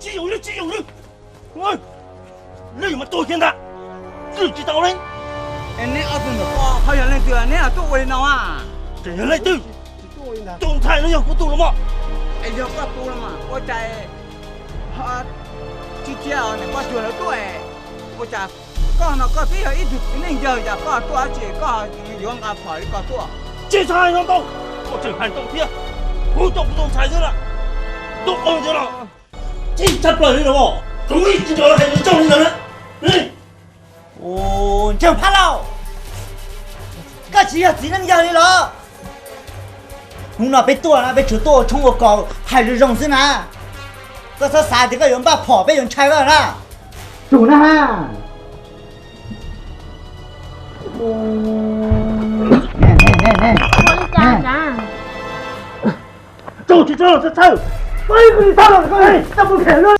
只有人，我，你们多现在，自己找人。anh ấy ở bên đó họ nhận lên từ anh ấy là tụi người nào à这人来对，总裁能要不懂了吗？ anh giờ có tụi mà có chạy họ chỉ chiều này có chuyện là tụi có chạy có nó có tí hơi ít nên giờ giờ có tụi chỉ có dùng ngà phải có tụi 这才能动，我这还动天，不动不动才行了，动动去了，这才不人了不？终于知道了还能找人了，ồ chẳng phát đâu các chị là gì năng giờ đi lo hôm nào bé tua bé chủ tua trong một cỏ hay là rồng thế nào có sao xài thì có dùng ba phỏ bé dùng chai vào na chủ na ha nè走去走，这走，哎，你到了，哎，这不可能。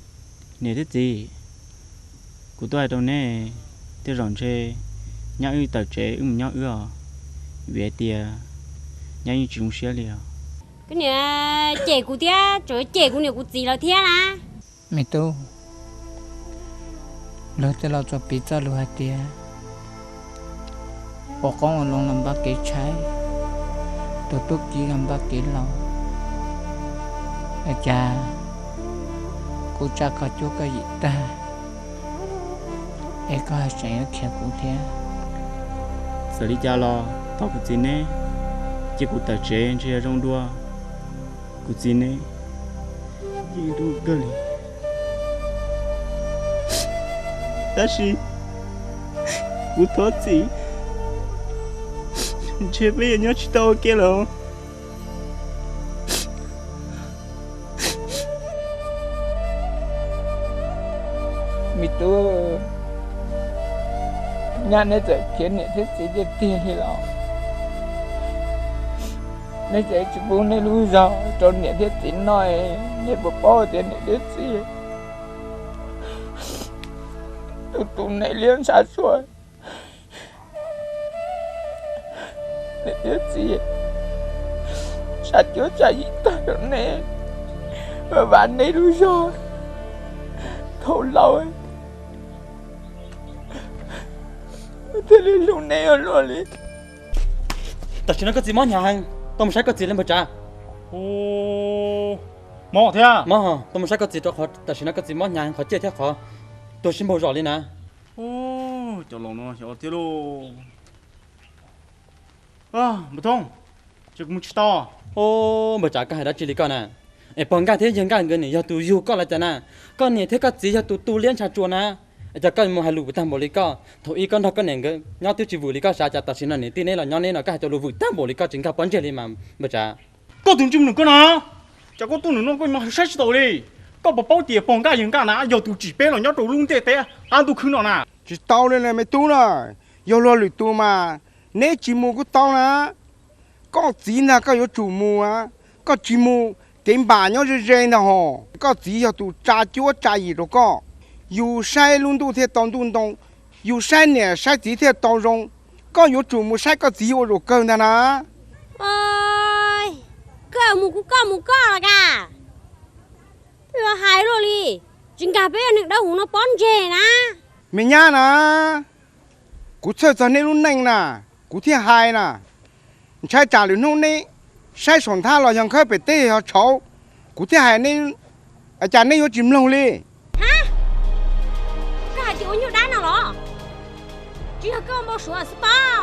nè thế gì của tôi đâu nè tôi rong chơi nhau ư tờ chế nhau ư về tia nhau như chúng xe liền cái này trẻ của tia trời trẻ của nhiều của gì là tia là mẹ tu lỡ tới lo cho pizza luôn hạt tia bỏ con ở lòng làm ba cái trái tôi tốt chỉ làm ba cái lâu cha cô cha có chỗ cái gì ta em có hai trẻ kia cũng thế xử lý cha lo tao cũng gì nè chỉ của tờ chế chơi rong đua cũng gì nè chỉ đua cái gì ta chỉ của thoát gì chơi bây giờ nhớ chỉ tao kia rồi mi tu nhà này giờ kiến này thế sẽ đẹp tiền thì lo này giờ chỉ muốn này lui ra trong này thế tiền nói này bỏ bao tiền này để gì tụi này liên sát rồi này để gì sát chỗ chạy ta này và bạn này lui rồi thâu lâu ấy thế nên lúc này ở luôn đi ta chỉ nói cái gì món nhà hàng tao muốn cái gì lên bờ trà ô, mỏ thế à? mà tao muốn cái gì cho họ ta chỉ nói cái gì món nhà hàng họ chơi theo họ tôi xin bầu rõ lên nè ô, cho lòng nó cho tiêu lô. À, bất thông, chứ cũng chưa to. ô bờ trà cái hay đã chỉ lý con nè em bằng cái thế dân cái người này giờ tụi yêu con là chả nè con này thế cái gì giờ tụi liên trà chuột nè giờ con một hai lũ tam bộ lý con thôi ý con đó con này cái nhau tiêu chỉ vừa lý con sao chả ta xin là này tin này là nhau này là cái cho lũ vừa tam bộ lý con chính cái vấn đề này mà bờ trà Có tụi chúng đừng có nào, chả có tụi nó có mà sai đâu đi. Có bảo bao tiền bằng cái những cái nào, giờ tụi chỉ bé là nhau tụi lung tê tê, ăn tụi khứ nó nè. Chỉ tao lên này mày tu rồi, giờ lo lụi tu mà, nếu chỉ mua cái tao nè, có gì là có有主mua à, có chỉ mua tiền bà nhau rồi rồi nè hồ, có gì giờ tụi cha chúa cha gì rồi có,有晒轮都贴当东东，有晒呢晒地贴当中，có有主mua晒个gì我就够的呢。 ôi cơ một có là cả rồi hai rồi đi chính cả bé nước đâu nó bón chè nè mình nhá nè, cú chơi cho nên luôn nành nè, cú thiết hai nè, sai trả liền luôn nè, sai sổn tha là chẳng khơi bị tê họ cháu, cú thiết hai nên, trả nên có chìm lòng đi. hả cả chị uống nhiều đá nào đó chị có một số spa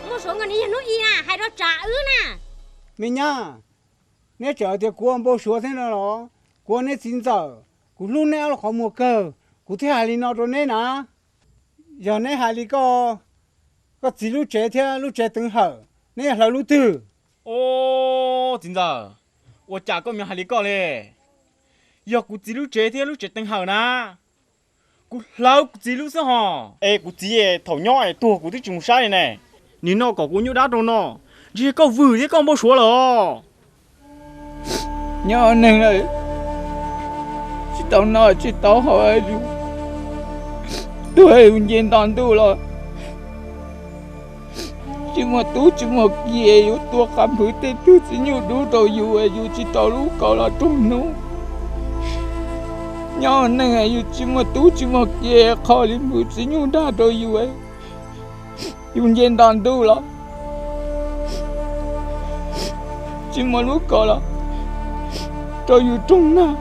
một số người đi nuôi nè hay đó trả ứ nè mình nhá nếu chờ thì cô bố số thế nào đó cô nên xin giờ cô lúc nào là có một cờ cô thấy hai lý nào rồi nên à giờ nên hai lý có chỉ lúc trẻ từng hở nên là lúc tư ô, chính giờ, 我家个名还里搞嘞，要估计路这天路这等好呢，估老估计路是哈，哎，估计诶头鸟诶多，估计种晒呢，你那搞估牛打中呢，这搞vui这搞不说了。 nhỏ nên là chỉ tao nói chỉ tao hỏi tôi nhìn toàn tu rồi chỉ mà tu chỉ mà kia yêu tu cảm hứng tên tu chỉ nhiều đủ đồ yêu yêu chỉ tao lúc cậu là trung nô nhau này yêu chỉ một tú chỉ một kia khó lên bự chỉ nhung đa đôi yêu ấy dùng yên đàn tu là chỉ một lúc có là tôi yêu trung na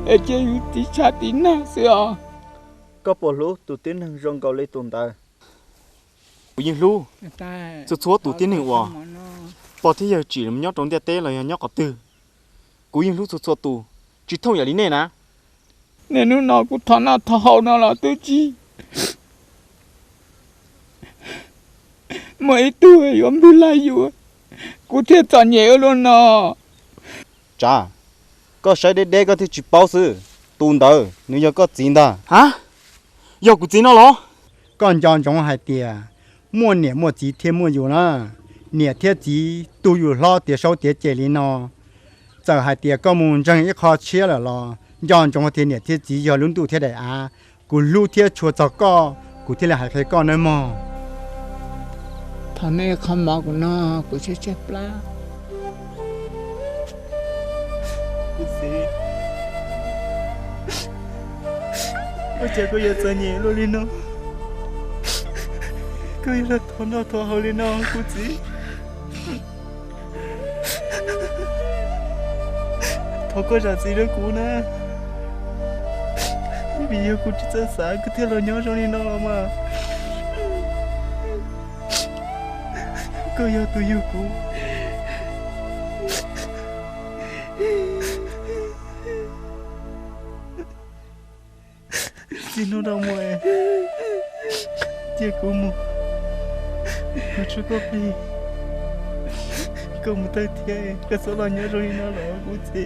để chơi yêu tí cha tí na xưa có bỏ lúa tụ tiến hàng rong cầu lấy tồn tại của những lúa ta số số tụ tiến hàng hòa bỏ thế giờ chỉ làm nhóc trong địa tế là nhóc có tư của những lúa số số tụ chỉ thông nhà lý này nè nên lúc nào cũng thằng nào thầu nào là tôi chi mấy tuổi ông đi lạiอยู่กูเทศnhẹ luôn nè chả có sai để có thể chỉ bao sự tồn tại nếu như có tiền đó hả giờ của tiền nó lo con chọn trong hai tia mua nhẹ mua chỉ thêm mua nhiều nữa nhẹ thiết chỉ tuอยู่lo tia sau tia chế lý nó giờ hai tia có muốn chẳng ít khó chia là lo chọn trong tia nhẹ thiết chỉ giờ luôn tu thiết đại à cú lưu thiết chùa cho co cú thiết là hai cái con nữa mà thằng này không mặc của nó của chết lá ôi trời có giờ sợ nhẹ luôn đi nó cứ là thọ hậu đi nó cô chỉ thọ có ra gì đó cô nè bây giờ cô chỉ sợ sợ cứ theo lời nhớ cho đi nó mà cứ giờ tôi yêu cô xin nó đâu mà chia cô một cô chưa có gì cô một tay thiệt cái số là nhớ rồi nó là cô chỉ